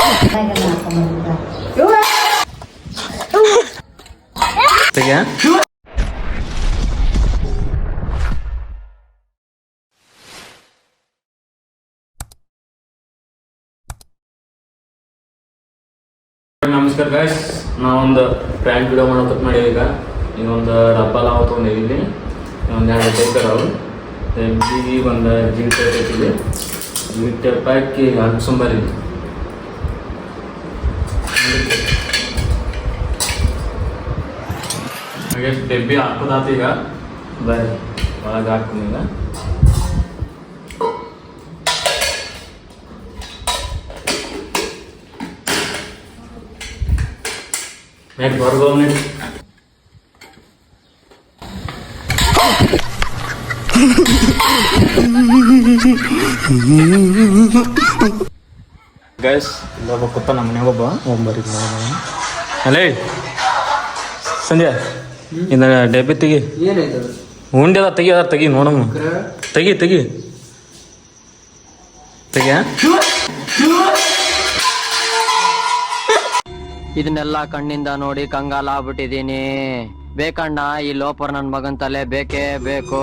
ನಮಸ್ಕಾರ ಗೈಸ್, ನಾವೊಂದು prank video ಮಾಡೋಕೆ ಮಾಡೀವಿ. ಈಗ ಒಂದು ಡಬ್ಬಲ್ ಅವು ತೊಗೊಂಡಿದ್ದೀವಿ, ಒಂದು 2 ಟೈಪ್ ಅದಾವು. ಈಗ ಒಂದು ಜೀಟ್ ಟೈಪ್ ಐತಿದೆ. ಜೀಟ್ ಟೈಪ್ ಹಾಕಿ ಹಾಕ್ಸೊಂಬರಿ. ಹಾಗೆ ಡಬ್ಬಿ ಹಾಕೋದಾತು. ಈಗ ಬರ್ರಿ ಒಳಗೆ ಹಾಕ್ತೀನಿ. ಈಗ ನೆಟ್ ಹೊರಗೋ ನೆಟ್ ಗೈಸ್, ಇಲ್ಲೊಬ್ಬ ಕೂತ ನಮ್ಮ ಮನೆಗೆ ಒಬ್ಬರಿ ಅಲ್ಲೇ ಸಂಧ್ಯಾ ಇನ್ನು ಡಬ್ಬಿ ತೆಗಿ. ಉಂಡೆ ಅದ ತೆಗಿ ನೋಡಮ್ಮ. ತೆಗಿ ಇದನ್ನೆಲ್ಲ ಕಣ್ಣಿಂದ ನೋಡಿ ಕಂಗಾಲ ಆಗ್ಬಿಟ್ಟಿದೀನಿ. ಬೇಕಣ್ಣ, ಈ ಲೋಪರ್ ನನ್ ಮಗನ್ ತಲೆ ಬೇಕೇ ಬೇಕು.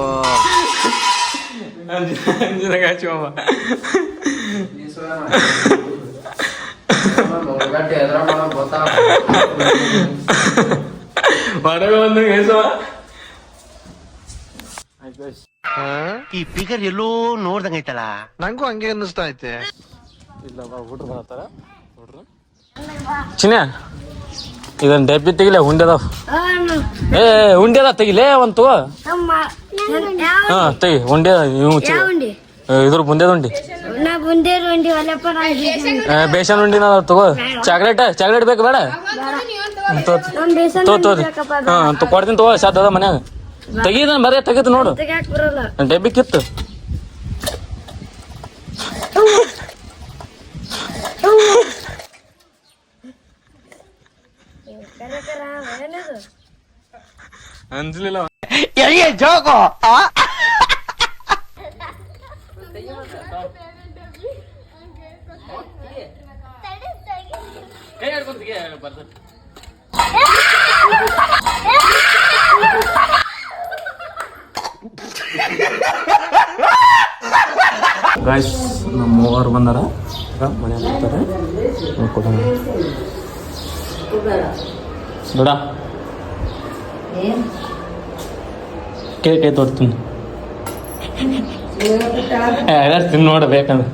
ಈ ಫಿಗರ್ ಎಲ್ಲೋ ನೋಡ್ದಂಗೈತಲ್ಲ, ನಂಗೂ ಹಂಗೆ ಅನ್ನಿಸ್ತಾ ಐತೆ. ಇಲ್ಲ ಹುಡ್ರು ಬರತ್ತಾರ. ಚಿನ್ನ ಇದನ್ನ ಡಬ್ಬಿ ತೆಗಿಲೆ. ಉಂಡೆದಾವ ಉಂಡೆದ ತೆಗಿಲೇ ಒಂದು. ಹಾ ತೆಗಿ ಉಂಡೆ. ಇದ್ರ ಮುಂದೆ ಉಂಡಿ ಬೇಸನ್ ಉಂಡಿನ ತಗೋ. ಚಾಕ್ಲೇಟ್ ಬೇಕು ಬೇಡ? ಕೊಡ್ತೀನಿ ತಗೋ. ಸಾಧ್ಯ ಅದ ಮನ್ಯಾಗ. ತೆಗೀದ ಬರೇ ತೆಗೀತು ನೋಡು. ಡಬ್ಬಿ ಕಿತ್ತು ಅನ್ಸಲಿಲ್ಲ ಜೋಗೋ. ಗಾಯ್ಸ್, ನಮ್ಮ ಮೂವರು ಬಂದಾರ. ಮನೆಯಾಗ ಬರ್ತಾರೆ. ಕೊಡೋಣ ನೋಡ. ಕೇಕ್ ತೋರ್ತೀನಿ. ತಿನ್ ನೋಡ ಬೇಕಂದ್ರೆ.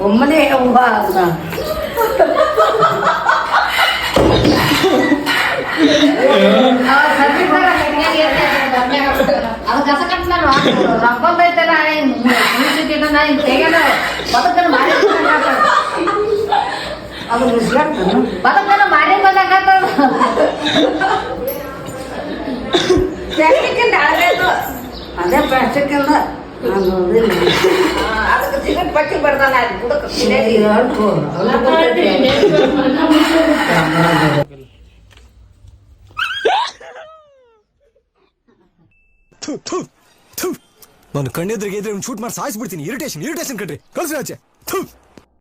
ಒಮ್ಮನೆ ಅದು ಕಸ ಕಟ್ತಾರ ರಬ್ಬರ್ ಬೈತಾರ. ಬದುಕನ್ನು ಮಾಡಿ ಅದು ಬದುಕನ್ನು ಮಾಡಿ ಬಂದಾಗ ಪ್ಲಾಸ್ಟಿಕ್ ಅದೇ ಪ್ಲಾಸ್ಟಿಕ್ ಎಲ್ಲ ಅದಕ್ಕೆ ಸಿಗಟ್ ಪಟ್ಟಿ ಬರ್ತಾನೆ. ನಾನು ಕಣ್ಣೆದ್ರಿಗೆ ಇದ್ರೆ ಶೂಟ್ ಮಾಡಿ ಸಾಯಿಸ್ಬಿಡ್ತೀನಿ. ಇರಿಟೇಷನ್ ಕಣ್ರಿ. ಕಳ್ಸಿ ಆಚೆ.